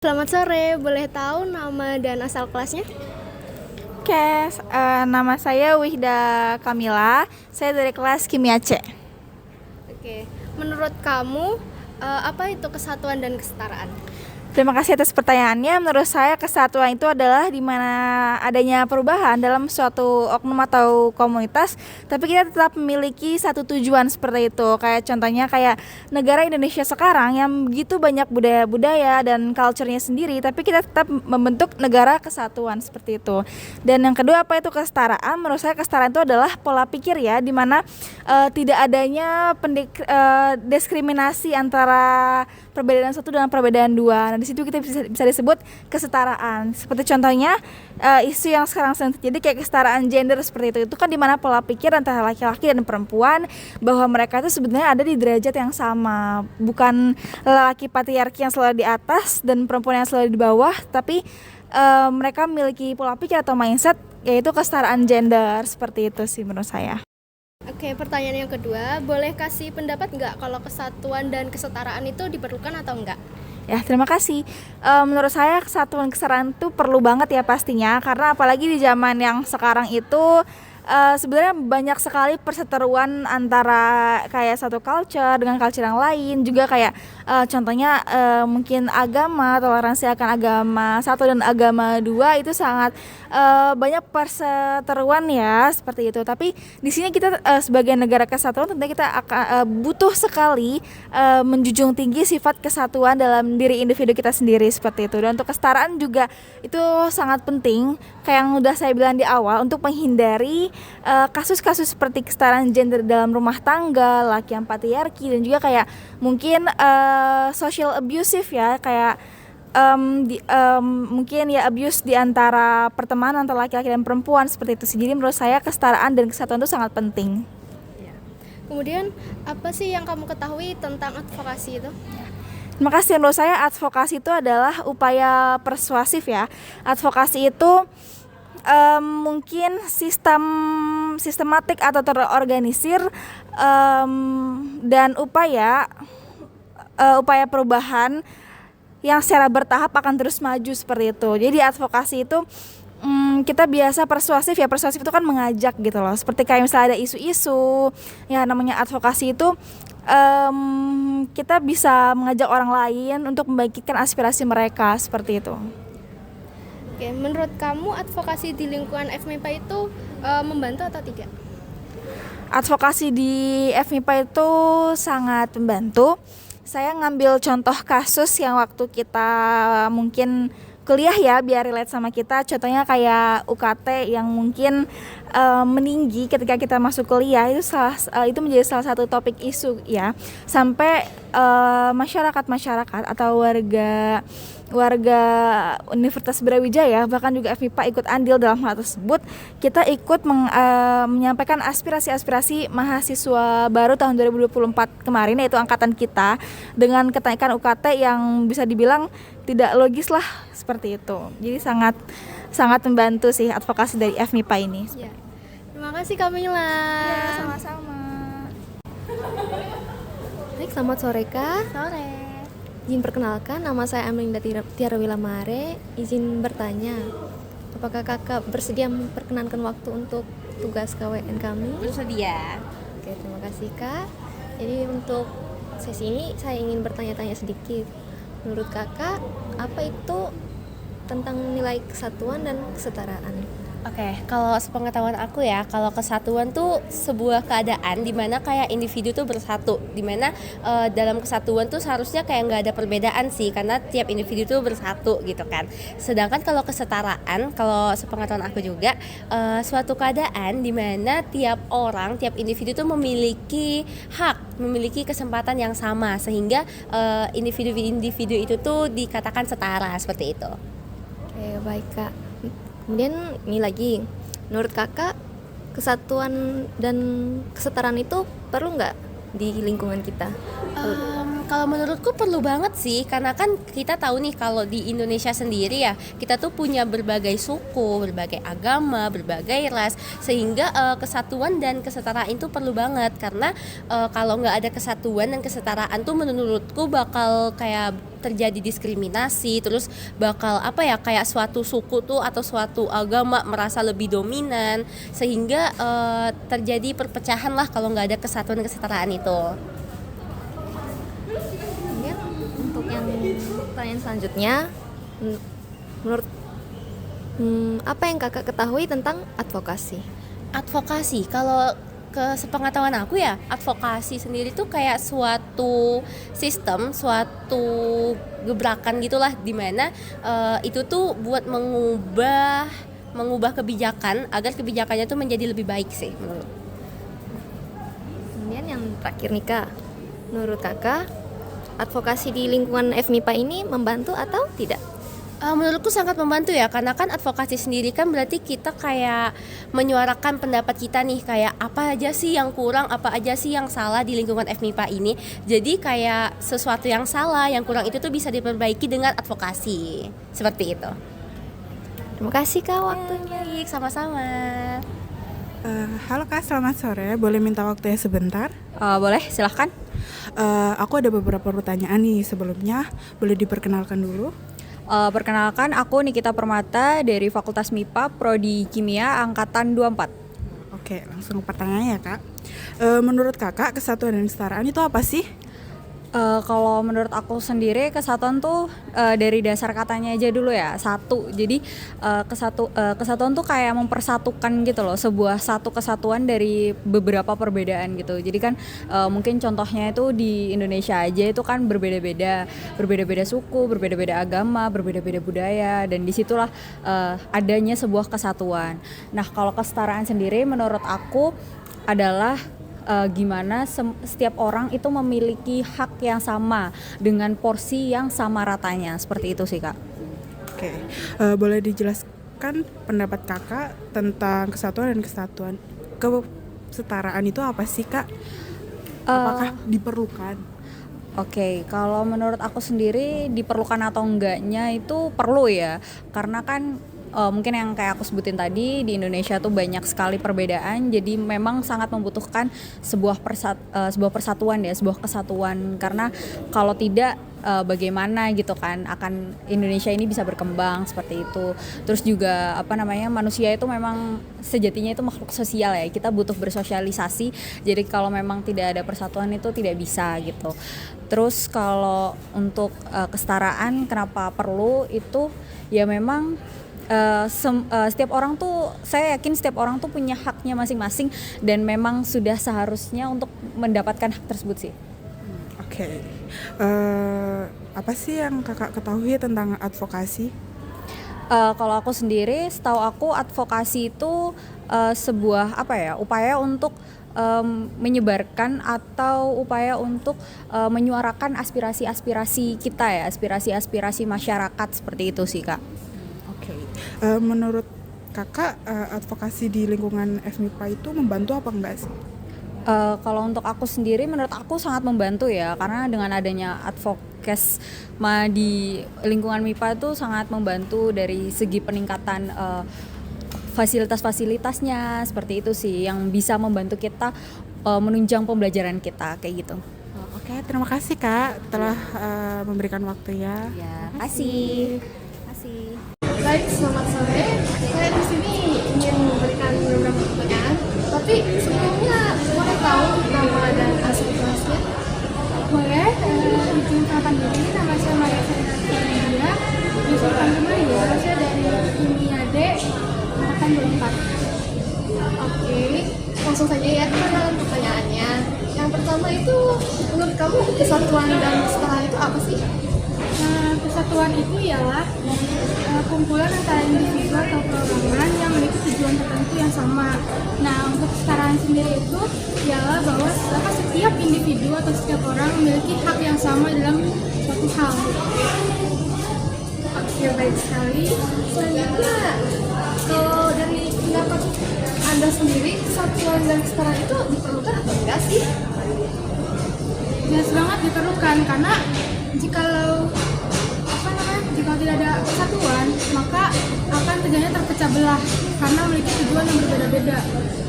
Selamat sore, boleh tahu nama dan asal kelasnya? Oke, nama saya Wihda Kamila. Saya dari kelas Kimia C. Oke, menurut kamu apa itu kesatuan dan kesetaraan? Terima kasih atas pertanyaannya. Menurut saya kesatuan itu adalah di mana adanya perubahan dalam suatu oknum atau komunitas, tapi kita tetap memiliki satu tujuan seperti itu. Kayak contohnya kayak negara Indonesia sekarang yang begitu banyak budaya-budaya dan culture-nya sendiri, tapi kita tetap membentuk negara kesatuan seperti itu. Dan yang kedua, apa itu kesetaraan? Menurut saya kesetaraan itu adalah pola pikir ya, di mana tidak adanya diskriminasi antara perbedaan satu dengan perbedaan dua. Nah, di situ kita bisa disebut kesetaraan. Seperti contohnya isu yang sekarang sedang terjadi kayak kesetaraan gender seperti itu. Itu kan di mana pola pikir antara laki-laki dan perempuan bahwa mereka itu sebenarnya ada di derajat yang sama. Bukan laki patriarki yang selalu di atas dan perempuan yang selalu di bawah, tapi mereka memiliki pola pikir atau mindset yaitu kesetaraan gender. Seperti itu sih menurut saya. Oke, pertanyaan yang kedua, boleh kasih pendapat nggak kalau kesatuan dan kesetaraan itu diperlukan atau enggak? Ya, terima kasih. Menurut saya kesatuan kesetaraan itu perlu banget ya pastinya, karena apalagi di zaman yang sekarang itu sebenarnya banyak sekali perseteruan antara kayak satu culture dengan culture yang lain, juga kayak contohnya mungkin agama, toleransi akan agama satu dan agama dua itu sangat banyak perseteruan ya seperti itu. Tapi di sini kita sebagai negara kesatuan tentunya kita akan butuh sekali menjunjung tinggi sifat kesatuan dalam diri individu kita sendiri seperti itu. Dan untuk kesetaraan juga itu sangat penting, kayak yang udah saya bilang di awal, untuk menghindari kasus-kasus seperti kesetaraan gender dalam rumah tangga, laki yang patriarki, dan juga kayak mungkin social abusive ya, kayak mungkin ya abuse di antara pertemanan antara laki-laki dan perempuan seperti itu sih. Jadi menurut saya kesetaraan dan kesatuan itu sangat penting. Kemudian, apa sih yang kamu ketahui tentang advokasi itu? Terima kasih. Menurut saya advokasi itu adalah upaya persuasif ya. Advokasi itu mungkin sistematik atau terorganisir dan upaya perubahan yang secara bertahap akan terus maju seperti itu. Jadi advokasi itu kita biasa persuasif ya. Persuasif itu kan mengajak gitu loh. Seperti kayak misalnya ada isu-isu ya, namanya advokasi itu kita bisa mengajak orang lain untuk membangkitkan aspirasi mereka seperti itu. Oke, menurut kamu advokasi di lingkungan FMIPA itu membantu atau tidak? Advokasi di FMIPA itu sangat membantu. Saya ngambil contoh kasus yang waktu kita mungkin kuliah ya, biar relate sama kita. Contohnya kayak UKT yang mungkin meninggi ketika kita masuk kuliah, itu menjadi salah satu topik isu ya. Sampai masyarakat atau warga Universitas Brawijaya, bahkan juga FMIPA ikut andil dalam hal tersebut. Kita ikut menyampaikan aspirasi mahasiswa baru tahun 2024 kemarin, yaitu angkatan kita, dengan kenaikan UKT yang bisa dibilang tidak logis lah seperti itu. Jadi sangat membantu sih advokasi dari FMIPA ini. Ya. Terima kasih Kamila. Ya, sama-sama. Baik, selamat sore Kak. Sore. Izin perkenalkan, nama saya Amelinda Tiara Wilamare. Izin bertanya, apakah kakak bersedia memperkenankan waktu untuk tugas KWN kami? Bersedia. Oke, terima kasih Kak. Jadi untuk sesi ini saya ingin bertanya-tanya sedikit. Menurut kakak, apa itu tentang nilai kesatuan dan kesetaraan? Oke, kalau sepengetahuan aku ya, kalau kesatuan tuh sebuah keadaan di mana kayak individu tuh bersatu, di mana dalam kesatuan tuh seharusnya kayak nggak ada perbedaan sih, karena tiap individu tuh bersatu gitu kan. Sedangkan kalau kesetaraan, kalau sepengetahuan aku juga suatu keadaan di mana tiap orang, tiap individu tuh memiliki hak, memiliki kesempatan yang sama, sehingga individu-individu itu tuh dikatakan setara seperti itu. Oke, baik Kak. Kemudian ini lagi, menurut kakak kesatuan dan kesetaraan itu perlu nggak di lingkungan kita? Kalau menurutku perlu banget sih, karena kan kita tahu nih kalau di Indonesia sendiri ya, kita tuh punya berbagai suku, berbagai agama, berbagai ras, sehingga kesatuan dan kesetaraan itu perlu banget. Karena kalau nggak ada kesatuan dan kesetaraan tuh menurutku bakal kayak terjadi diskriminasi, terus bakal kayak suatu suku tuh atau suatu agama merasa lebih dominan, sehingga terjadi perpecahan lah kalau nggak ada kesatuan dan kesetaraan itu. Kemudian untuk yang pertanyaan selanjutnya, menurut apa yang kakak ketahui tentang advokasi? Advokasi, kalau sepengetahuan aku ya, advokasi sendiri tuh kayak suatu sistem, suatu gebrakan gitulah, dimana itu tuh buat mengubah kebijakan agar kebijakannya tuh menjadi lebih baik sih menurut. Kemudian yang terakhir nih kak, menurut kakak advokasi di lingkungan FMIPA ini membantu atau tidak? Menurutku sangat membantu ya, karena kan advokasi sendiri kan berarti kita kayak menyuarakan pendapat kita nih, kayak apa aja sih yang kurang, apa aja sih yang salah di lingkungan FMIPA ini. Jadi kayak sesuatu yang salah, yang kurang itu tuh bisa diperbaiki dengan advokasi, seperti itu. Terima kasih kak waktunya. Baik, sama-sama. Halo Kak, selamat sore. Boleh minta waktunya sebentar? Boleh, silahkan. Aku ada beberapa pertanyaan nih. Sebelumnya, boleh diperkenalkan dulu? Perkenalkan, aku Nikita Permata dari Fakultas MIPA Prodi Kimia Angkatan 24. Oke, langsung ke pertanyaannya ya Kak. Menurut Kakak, kesatuan dan kesetaraan itu apa sih? Kalau menurut aku sendiri kesatuan tuh dari dasar katanya aja dulu ya, satu. Jadi kesatuan tuh kayak mempersatukan gitu loh, sebuah satu kesatuan dari beberapa perbedaan gitu. Jadi kan mungkin contohnya itu di Indonesia aja itu kan berbeda-beda suku, berbeda-beda agama, berbeda-beda budaya, dan disitulah adanya sebuah kesatuan. Nah kalau kesetaraan sendiri menurut aku adalah gimana setiap orang itu memiliki hak yang sama dengan porsi yang sama ratanya, seperti itu sih Kak. Oke, boleh dijelaskan pendapat Kakak tentang kesatuan dan kesetaraan itu apa sih Kak? Apakah diperlukan? Oke, kalau menurut aku sendiri diperlukan atau enggaknya itu perlu ya, karena kan mungkin yang kayak aku sebutin tadi, di Indonesia tuh banyak sekali perbedaan, jadi memang sangat membutuhkan sebuah persatuan ya, sebuah kesatuan, karena kalau tidak bagaimana gitu kan akan Indonesia ini bisa berkembang seperti itu. Terus juga manusia itu memang sejatinya itu makhluk sosial ya, kita butuh bersosialisasi, jadi kalau memang tidak ada persatuan itu tidak bisa gitu. Terus kalau untuk kesetaraan kenapa perlu itu ya, memang setiap orang tuh, saya yakin setiap orang tuh punya haknya masing-masing, dan memang sudah seharusnya untuk mendapatkan hak tersebut sih. Oke. Apa sih yang Kakak ketahui tentang advokasi? Kalau aku sendiri, setahu aku advokasi itu sebuah upaya untuk menyebarkan atau upaya untuk menyuarakan aspirasi-aspirasi kita ya, aspirasi-aspirasi masyarakat, seperti itu sih Kak. Oke. Menurut Kakak, advokasi di lingkungan FMIPA itu membantu apa enggak sih? Kalau untuk aku sendiri, menurut aku sangat membantu ya, karena dengan adanya advokesma di lingkungan MIPA itu sangat membantu dari segi peningkatan fasilitas-fasilitasnya, seperti itu sih yang bisa membantu kita menunjang pembelajaran kita kayak gitu. Oke, terima kasih Kak telah memberikan waktunya. Ya, kasih. Baik, selamat sore. Saya di sini ingin memberikan beberapa pertanyaan. Tapi sebelumnya boleh tahu nama dan asal kelasnya? Boleh, izin perkenalkan diri, nama saya Maria Serina Dia. Izin perkenalkan diri, saya dari Kimia D, angkatan 24. Oke, langsung saja ya dengan pertanyaannya. Yang pertama itu, menurut kamu kesatuan dan kesetaraan itu apa sih? Kesatuan itu ialah kumpulan antara individu atau perorangan yang memiliki tujuan tertentu yang sama. Nah, untuk kesetaraan sendiri itu ialah bahwa setiap individu atau setiap orang memiliki hak yang sama dalam suatu hal. Oke, baik sekali. Selanjutnya, kalau dari pendapat Anda sendiri, kesatuan dan kesetaraan itu diperlukan atau enggak sih? jelas banget diperlukan, karena jikalau jika tidak ada kesatuan maka akan terjadinya terpecah belah karena memiliki tujuan yang berbeda-beda.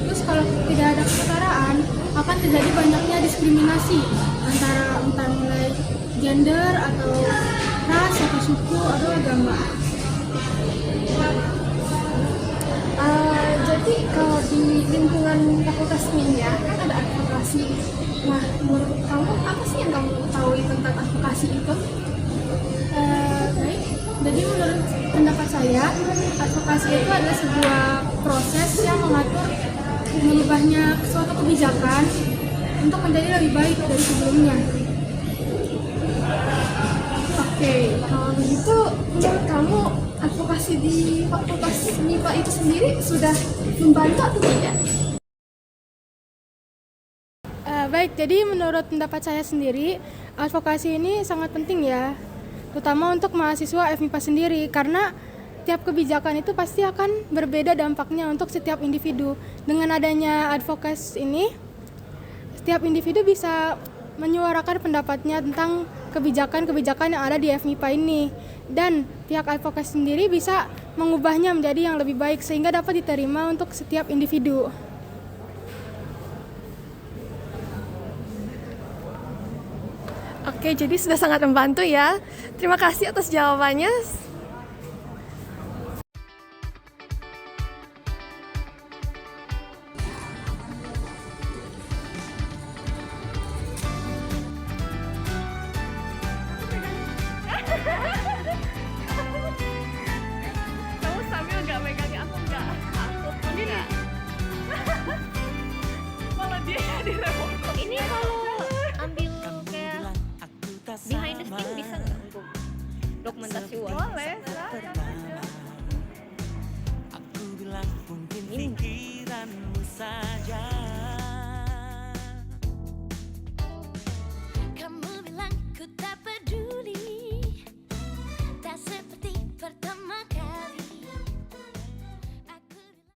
Terus kalau tidak ada kesetaraan akan terjadi banyaknya diskriminasi antara entah mulai gender atau ras atau suku atau agama. Jadi kalau di lingkungan fakultas kimia kan ada advokasi. Nah, menurut kamu apa sih yang kamu tahu tentang advokasi itu? Baik, jadi menurut pendapat saya, advokasi itu adalah sebuah proses yang mengatur mengubahnya suatu kebijakan untuk menjadi lebih baik dari sebelumnya. Oke, kalau begitu menurut kamu advokasi di fakultas MIPA itu sendiri sudah membantu atau tidak? Baik, jadi menurut pendapat saya sendiri, advokasi ini sangat penting ya, terutama untuk mahasiswa FMIPA sendiri, karena tiap kebijakan itu pasti akan berbeda dampaknya untuk setiap individu. Dengan adanya advokasi ini, setiap individu bisa menyuarakan pendapatnya tentang kebijakan-kebijakan yang ada di FMIPA ini, dan pihak advokasi sendiri bisa mengubahnya menjadi yang lebih baik sehingga dapat diterima untuk setiap individu. Oke, jadi sudah sangat membantu ya. Terima kasih atas jawabannya.